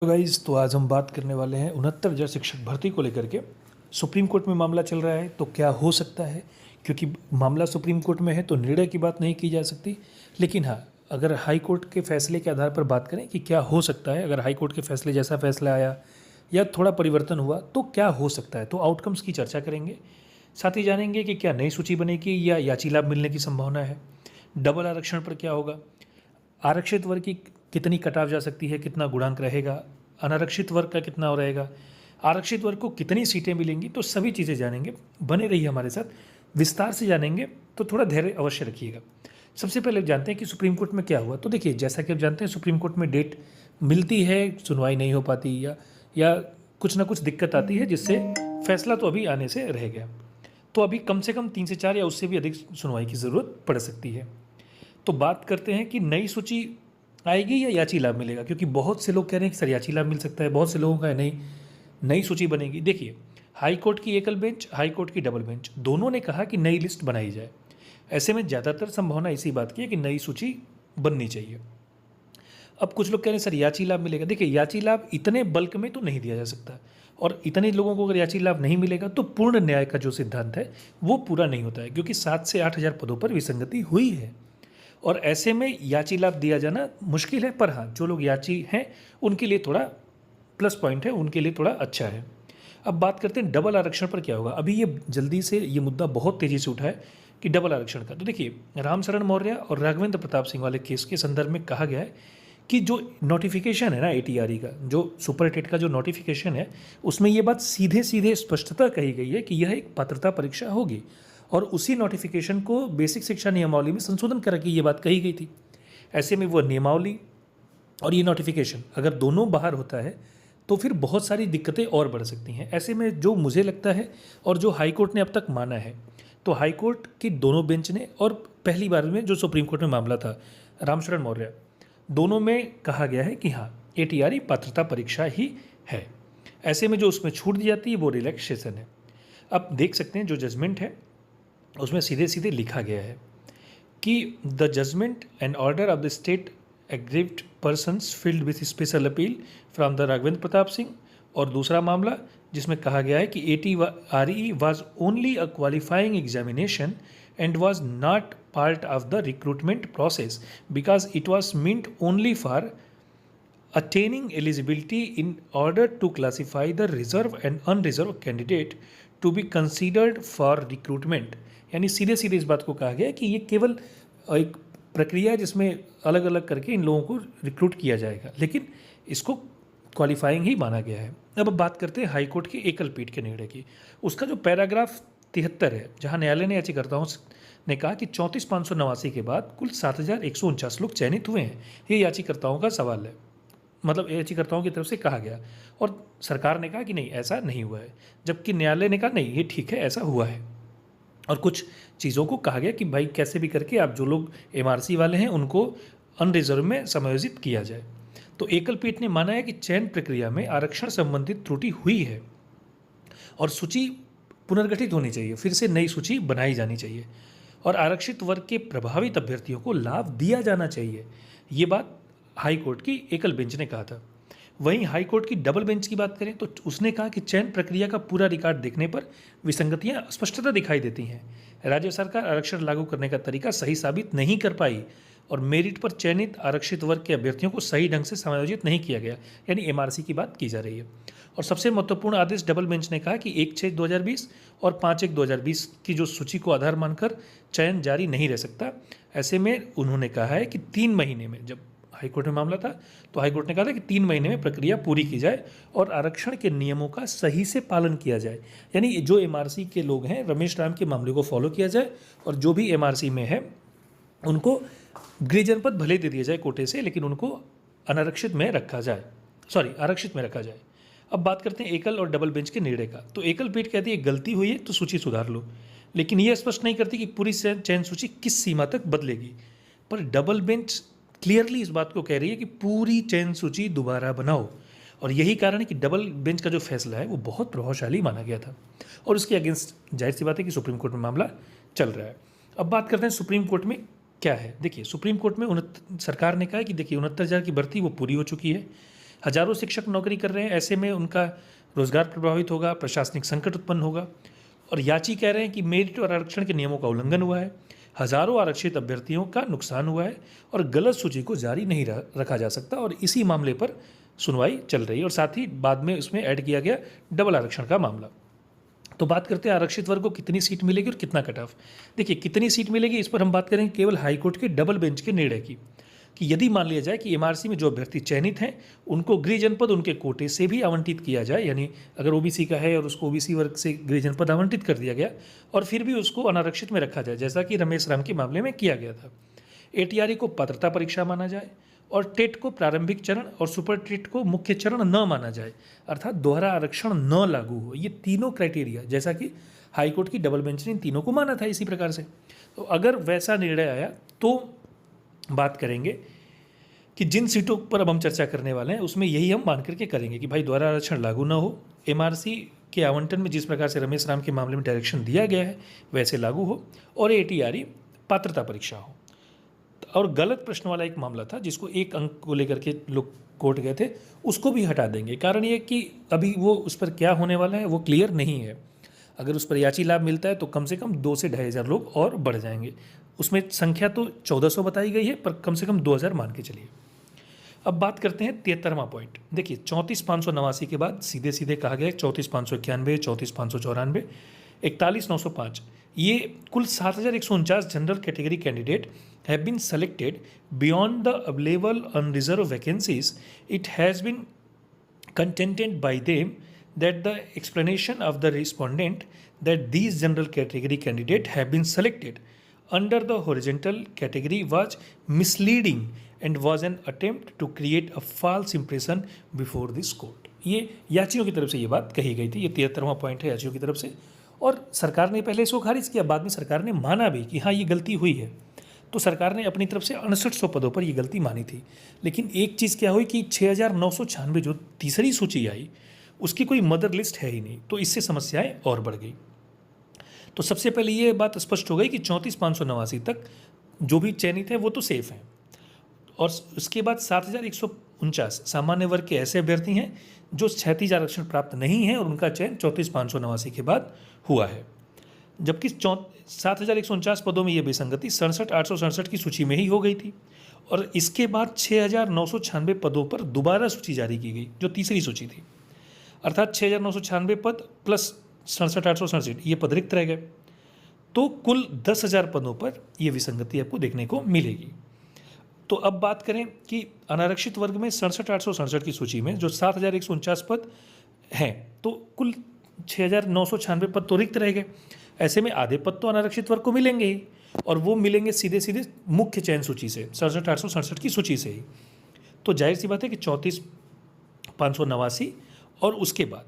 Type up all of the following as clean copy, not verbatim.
तो गाइज़ तो आज हम बात करने वाले हैं 69,000 शिक्षक भर्ती को लेकर के। सुप्रीम कोर्ट में मामला चल रहा है तो क्या हो सकता है, क्योंकि मामला सुप्रीम कोर्ट में है तो निर्णय की बात नहीं की जा सकती। लेकिन हाँ, अगर हाई कोर्ट के फैसले के आधार पर बात करें कि क्या हो सकता है, अगर हाई कोर्ट के फैसले जैसा फैसला आया या थोड़ा परिवर्तन हुआ तो क्या हो सकता है, तो आउटकम्स की चर्चा करेंगे। साथ ही जानेंगे कि क्या नई सूची बनेगी या याची लाभ मिलने की संभावना है, डबल आरक्षण पर क्या होगा, आरक्षित वर्ग की कितनी कटाव जा सकती है, कितना गुणांक रहेगा, अनारक्षित वर्ग का कितना रहेगा, आरक्षित वर्ग को कितनी सीटें मिलेंगी, तो सभी चीज़ें जानेंगे। बने रहिए हमारे साथ, विस्तार से जानेंगे तो थोड़ा धैर्य अवश्य रखिएगा। सबसे पहले जानते हैं कि सुप्रीम कोर्ट में क्या हुआ। तो देखिए, जैसा कि आप जानते हैं सुप्रीम कोर्ट में डेट मिलती है, सुनवाई नहीं हो पाती या कुछ ना कुछ दिक्कत आती है, जिससे फैसला तो अभी आने से रह गया। तो अभी कम से कम 3 से 4 या उससे भी अधिक सुनवाई की ज़रूरत पड़ सकती है। तो बात करते हैं कि नई सूची आएगी या याची लाभ मिलेगा, क्योंकि बहुत से लोग कह रहे हैं कि सर याची लाभ मिल सकता है, बहुत से लोगों का है नहीं नई सूची बनेगी। देखिए, हाई कोर्ट की एकल बेंच, हाई कोर्ट की डबल बेंच, दोनों ने कहा कि नई लिस्ट बनाई जाए। ऐसे में ज़्यादातर संभावना इसी बात की है कि नई सूची बननी चाहिए। अब कुछ लोग कह रहे हैं सर याची लाभ मिलेगा। देखिए, याची लाभ इतने बल्क में तो नहीं दिया जा सकता, और इतने लोगों को अगर याची लाभ नहीं मिलेगा तो पूर्ण न्याय का जो सिद्धांत है वो पूरा नहीं होता है, क्योंकि 7 से 8 हज़ार पदों पर विसंगति हुई है और ऐसे में याची लाभ दिया जाना मुश्किल है। पर हाँ, जो लोग याची हैं उनके लिए थोड़ा प्लस पॉइंट है, उनके लिए थोड़ा अच्छा है। अब बात करते हैं डबल आरक्षण पर क्या होगा। अभी ये जल्दी से ये मुद्दा बहुत तेज़ी से उठा है कि डबल आरक्षण का। तो देखिए, रामशरण मौर्य और राघवेंद्र प्रताप सिंह वाले केस के संदर्भ में कहा गया है कि जो नोटिफिकेशन है ना एटीआरई का, जो सुपर टेट का जो नोटिफिकेशन है, उसमें ये बात सीधे सीधे स्पष्टता कही गई है कि यह एक पात्रता परीक्षा होगी, और उसी नोटिफिकेशन को बेसिक शिक्षा नियमावली में संशोधन करके ये बात कही गई थी। ऐसे में वो नियमावली और ये नोटिफिकेशन अगर दोनों बाहर होता है तो फिर बहुत सारी दिक्कतें और बढ़ सकती हैं। ऐसे में जो मुझे लगता है और जो हाई कोर्ट ने अब तक माना है, तो हाई कोर्ट की दोनों बेंच ने और पहली बार में जो सुप्रीम कोर्ट में मामला था रामशरण मौर्य, दोनों में कहा गया है कि हाँ, एटीआरई पात्रता परीक्षा ही है। ऐसे में जो उसमें छूट दी जाती है वो रिलैक्सेशन है। अब देख सकते हैं जो जजमेंट है उसमें सीधे सीधे लिखा गया है कि the judgment and order of the state aggrieved persons filed with special appeal from the Raghavendra Pratap Singh, और दूसरा मामला जिसमें कहा गया है कि ATRE was only a qualifying examination and was not part of the recruitment process because it was meant only for attaining eligibility in order to classify the reserve and unreserved candidate to be considered for recruitment। यानी सीधे सीधे इस बात को कहा गया कि ये केवल एक प्रक्रिया है जिसमें अलग अलग करके इन लोगों को रिक्रूट किया जाएगा, लेकिन इसको क्वालिफाइंग ही माना गया है। अब बात करते हैं हाई कोर्ट की एकल पीठ के निर्णय की। उसका जो पैराग्राफ 73 है, जहां न्यायालय ने याचिकाकर्ताओं ने कहा कि 34,589 के बाद कुल 7,149 लोग चयनित हुए हैं। ये याचिकाकर्ताओं का सवाल है, मतलब याचिकाकर्ताओं की तरफ से कहा गया, और सरकार ने कहा कि नहीं ऐसा नहीं हुआ है, जबकि न्यायालय ने कहा नहीं ये ठीक है ऐसा हुआ है। और कुछ चीज़ों को कहा गया कि भाई कैसे भी करके आप जो लोग एमआरसी वाले हैं उनको अनरिजर्व में समायोजित किया जाए। तो एकल पीठ ने माना है कि चयन प्रक्रिया में आरक्षण संबंधित त्रुटि हुई है और सूची पुनर्गठित होनी चाहिए, फिर से नई सूची बनाई जानी चाहिए, और आरक्षित वर्ग के प्रभावित अभ्यर्थियों को लाभ दिया जाना चाहिए। ये बात हाई कोर्ट की एकल बेंच ने कहा था। वहीं हाई कोर्ट की डबल बेंच की बात करें तो उसने कहा कि चयन प्रक्रिया का पूरा रिकॉर्ड देखने पर विसंगतियां स्पष्टता दिखाई देती हैं। राज्य सरकार आरक्षण लागू करने का तरीका सही साबित नहीं कर पाई और मेरिट पर चयनित आरक्षित वर्ग के अभ्यर्थियों को सही ढंग से समायोजित नहीं किया गया, यानी एमआरसी की बात की जा रही है। और सबसे महत्वपूर्ण आदेश डबल बेंच ने कहा कि 1/6/2020 और 5/1/2020 की जो सूची को आधार मानकर चयन जारी नहीं रह सकता। ऐसे में उन्होंने कहा है कि 3 महीने में, जब हाईकोर्ट में मामला था तो हाईकोर्ट ने कहा था कि 3 महीने में प्रक्रिया पूरी की जाए और आरक्षण के नियमों का सही से पालन किया जाए। यानी जो एमआरसी के लोग हैं, रमेश राम के मामले को फॉलो किया जाए, और जो भी एमआरसी में है उनको गृह जनपद भले दे दिया जाए कोटे से, लेकिन उनको अनारक्षित में रखा जाए, आरक्षित में रखा जाए। अब बात करते हैं एकल और डबल बेंच के निर्णय का। तो एकल पीठ कहती है गलती हुई है तो सूची सुधार लो, लेकिन यह स्पष्ट नहीं करती कि पूरी चयन सूची किस सीमा तक बदलेगी। पर डबल बेंच क्लियरली इस बात को कह रही है कि पूरी चयन सूची दोबारा बनाओ, और यही कारण है कि डबल बेंच का जो फैसला है वो बहुत प्रभावशाली माना गया था, और उसके अगेंस्ट जाहिर सी बात है कि सुप्रीम कोर्ट में मामला चल रहा है। अब बात करते हैं सुप्रीम कोर्ट में क्या है। देखिए, सुप्रीम कोर्ट में सरकार ने कहा है कि देखिए 69,000 की भर्ती वो पूरी हो चुकी है, हजारों शिक्षक नौकरी कर रहे हैं, ऐसे में उनका रोजगार प्रभावित होगा, प्रशासनिक संकट उत्पन्न होगा। और याची कह रहे हैं कि मेरिट और आरक्षण के नियमों का उल्लंघन हुआ है, हजारों आरक्षित अभ्यर्थियों का नुकसान हुआ है और गलत सूची को जारी नहीं रखा जा सकता। और इसी मामले पर सुनवाई चल रही है और साथ ही बाद में उसमें ऐड किया गया डबल आरक्षण का मामला। तो बात करते हैं आरक्षित वर्ग को कितनी सीट मिलेगी और कितना कट ऑफ। देखिए, कितनी सीट मिलेगी इस पर हम बात करेंगे केवल हाईकोर्ट के डबल बेंच के निर्णय की, कि यदि मान लिया जाए कि एमआरसी में जो अभ्यर्थी चयनित हैं उनको गृह जनपद उनके कोटे से भी आवंटित किया जाए, यानी अगर ओबीसी का है और उसको ओबीसी वर्ग से गृह जनपद आवंटित कर दिया गया और फिर भी उसको अनारक्षित में रखा जाए, जैसा कि रमेश राम के मामले में किया गया था। एटीआरई को पात्रता परीक्षा माना जाए और टेट को प्रारंभिक चरण और सुपर टेट को मुख्य चरण न माना जाए, अर्थात दोहरा आरक्षण न लागू हो। ये तीनों क्राइटेरिया, जैसा कि हाईकोर्ट की डबल बेंच ने इन तीनों को माना था इसी प्रकार से। तो अगर वैसा निर्णय आया तो बात करेंगे कि जिन सीटों पर अब हम चर्चा करने वाले हैं उसमें यही हम मान करके करेंगे कि भाई दोहरा आरक्षण लागू न हो, एमआरसी के आवंटन में जिस प्रकार से रमेश राम के मामले में डायरेक्शन दिया गया है वैसे लागू हो, और एटीआरई पात्रता परीक्षा हो। और गलत प्रश्न वाला एक मामला था जिसको एक अंक को लेकर के लोग कोर्ट गए थे, उसको भी हटा देंगे। कारण ये कि अभी वो उस पर क्या होने वाला है वो क्लियर नहीं है। अगर उस पर याची लाभ मिलता है तो कम से कम 2 से 2,500 लोग और बढ़ जाएंगे। उसमें संख्या तो 1400 बताई गई है, पर कम से कम 2000 मान के चलिए। अब बात करते हैं 73वां पॉइंट। देखिए, 34,589 के बाद सीधे सीधे कहा गया 34,591, 34,594, 41,905, ये कुल 7,149 general category candidate have been selected beyond the available unreserved vacancies. It has been contended by them that the explanation of the respondent that these general category candidates have been selected under the horizontal category was misleading and was an attempt to create a false impression before this court. ये याचियों की तरफ से ये बात कही गई थी। ये 73वां पॉइंट है याचियों की तरफ से, और सरकार ने पहले इसको खारिज किया, बाद में सरकार ने माना भी कि हाँ ये गलती हुई है। तो सरकार ने अपनी तरफ से 6800 पदों पर ये गलती मानी थी। लेकिन एक चीज़ क्या हुई कि 6,996 जो तीसरी सूची आई उसकी कोई मदर लिस्ट है ही नहीं, तो इससे समस्याएं और बढ़ गई। तो सबसे पहले ये बात स्पष्ट हो गई कि 34,589 तक जो भी चयनित है वो तो सेफ हैं, और उसके बाद 7,149 सामान्य वर्ग के ऐसे अभ्यर्थी हैं जो क्षैतिज आरक्षण प्राप्त नहीं है और उनका चयन 34,589 के बाद हुआ है। जबकि 7,149 पदों में ये बेसंगति 67,867 की सूची में ही हो गई थी, और इसके बाद 6,996 पदों पर दोबारा सूची जारी की गई जो तीसरी सूची थी, अर्थात 6,996 पद प्लस 67,867 ये पद रिक्त रह गए। तो कुल 10,000 पदों पर यह विसंगति आपको देखने को मिलेगी। तो अब बात करें कि अनारक्षित वर्ग में 67,867 की सूची में जो 7,149 पद हैं, तो कुल 6,996 पद तो रिक्त रह गए। ऐसे में आधे पद तो अनारक्षित वर्ग को मिलेंगे ही, और वो मिलेंगे सीधे सीधे मुख्य चयन सूची से 67,867 की सूची से ही। तो जाहिर सी बात है कि 34,589 और उसके बाद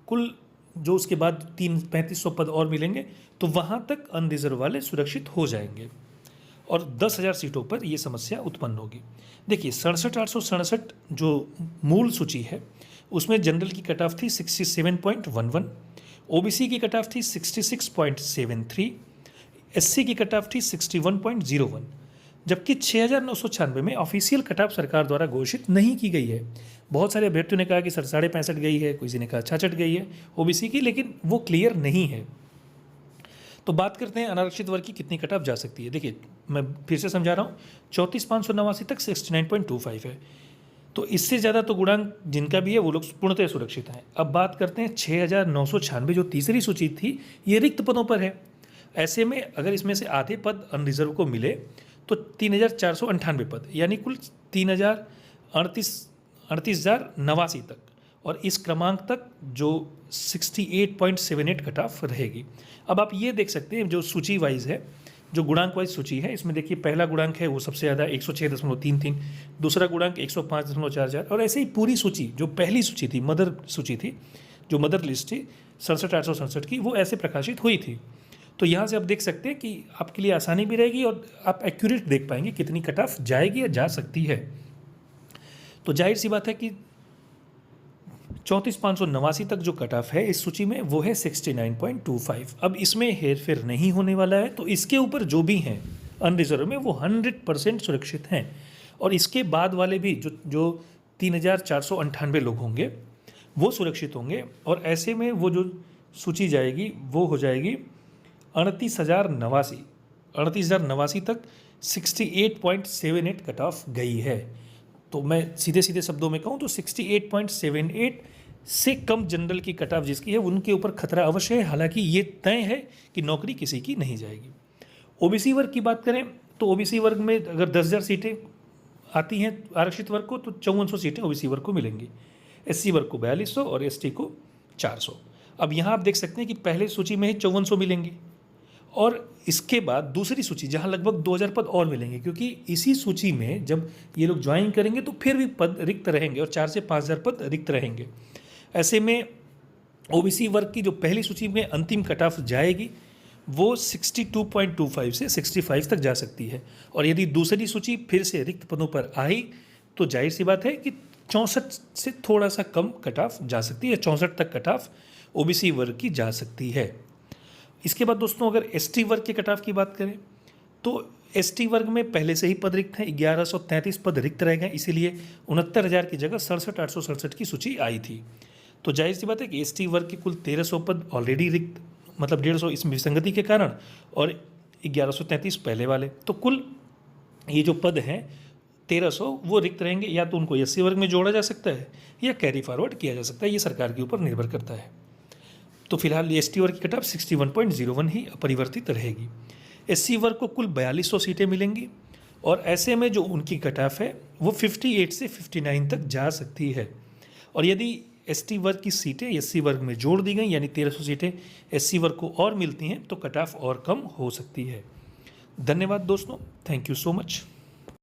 कुल जो उसके बाद 3,3500 पद और मिलेंगे, तो वहाँ तक अनरिजर्व वाले सुरक्षित हो जाएंगे और 10,000 सीटों पर यह समस्या उत्पन्न होगी। देखिए, 67,867 जो मूल सूची है उसमें जनरल की कट ऑफ थी 67.11, ओबीसी की कट ऑफ थी 66.73, एससी की कट ऑफ थी 61.01, जबकि 6,996 में ऑफिशियल कट ऑफ सरकार द्वारा घोषित नहीं की गई है। बहुत सारे अभ्यर्थियों ने कहा कि सर 65.5 गई है, किसी ने कहा 66 गई है ओबीसी की, लेकिन वो क्लियर नहीं है। तो बात करते हैं अनारक्षित वर्ग की कितनी कट ऑफ जा सकती है। देखिए, मैं फिर से समझा रहा हूँ, 34,589 तक 69.25 है, तो इससे ज़्यादा तो गुणांक जिनका भी है वो लोग पूर्णतः सुरक्षित हैं। अब बात करते हैं 6,996 जो तीसरी सूची थी, ये रिक्त पदों पर है। ऐसे में अगर इसमें से आधे पद अनरिजर्व को मिले तो 3,498 पद, यानी कुल 3,38,089 तक, और इस क्रमांक तक जो 68.78 कट ऑफ रहेगी। अब आप ये देख सकते हैं जो सूची वाइज है, जो गुणांक वाइज सूची है, इसमें देखिए पहला गुणांक है वो सबसे ज़्यादा 106.33, दूसरा गुणांक 105.44, और ऐसे ही पूरी सूची जो पहली सूची थी, मदर सूची थी, जो मदर लिस्ट थी 67,867 की, वो ऐसे प्रकाशित हुई थी। तो यहाँ से आप देख सकते हैं कि आपके लिए आसानी भी रहेगी और आप एक्यूरेट देख पाएंगे कितनी कट ऑफ जाएगी या जा सकती है। तो जाहिर सी बात है कि 34,589 तक जो कट ऑफ है इस सूची में वो है 69.25। अब इसमें हेरफेर नहीं होने वाला है, तो इसके ऊपर जो भी हैं अनरिजर्व में वो 100% सुरक्षित हैं, और इसके बाद वाले भी जो 3,498 लोग होंगे वो सुरक्षित होंगे। और ऐसे में वो जो सूची जाएगी वो हो जाएगी 38,089 तक 68.78 कट ऑफ गई है। तो मैं सीधे सीधे शब्दों में कहूँ तो 68.78 से कम जनरल की कट ऑफ जिसकी है उनके ऊपर खतरा अवश्य है। हालांकि ये तय है कि नौकरी किसी की नहीं जाएगी। ओबीसी वर्ग की बात करें तो ओबीसी वर्ग में अगर 10,000 सीटें आती हैं आरक्षित वर्ग को तो 5400 सीटें ओबीसी वर्ग को मिलेंगी, एससी वर्ग को 4200 और एसटी को 400। अब यहाँ आप देख सकते हैं कि पहले सूची में ही 5400 मिलेंगे और इसके बाद दूसरी सूची जहाँ लगभग 2000 पद और मिलेंगे, क्योंकि इसी सूची में जब ये लोग ज्वाइन करेंगे तो फिर भी पद रिक्त रहेंगे और 4 से 5000 पद रिक्त रहेंगे। ऐसे में ओबीसी वर्ग की जो पहली सूची में अंतिम कट ऑफ जाएगी वो 62.25 से 65 तक जा सकती है। और यदि दूसरी सूची फिर से रिक्त पदों पर आई तो जाहिर सी बात है कि 64 से थोड़ा सा कम कट ऑफ जा सकती है, 64 तक कट ऑफ ओबीसी वर्ग की जा सकती है। इसके बाद दोस्तों अगर एसटी वर्ग के कट ऑफ की बात करें तो एसटी वर्ग में पहले से ही पद रिक्त हैं, 1133 पद रिक्त रह गए, इसीलिए 69,000 की जगह 67,867 की सूची आई थी। तो जाहिर सी बात है कि एसटी वर्ग के कुल 1300 पद ऑलरेडी रिक्त, मतलब 150 इस विसंगति के कारण और 1133 पहले वाले, तो कुल ये जो पद हैं 1300 वो रिक्त रहेंगे। या तो उनको एससी वर्ग में जोड़ा जा सकता है या कैरी फॉरवर्ड किया जा सकता है, ये सरकार के ऊपर निर्भर करता है। तो फिलहाल एसटी वर्ग की कट ऑफ 61.01 ही अपरिवर्तित रहेगी। एससी वर्ग को कुल 4200 सीटें मिलेंगी और ऐसे में जो उनकी कट ऑफ है वो 58 से 59 तक जा सकती है। और यदि एसटी वर्ग की सीटें एससी वर्ग में जोड़ दी गई यानी 1300 सीटें एससी वर्ग को और मिलती हैं तो कट ऑफ और कम हो सकती है। धन्यवाद दोस्तों, थैंक यू सो मच।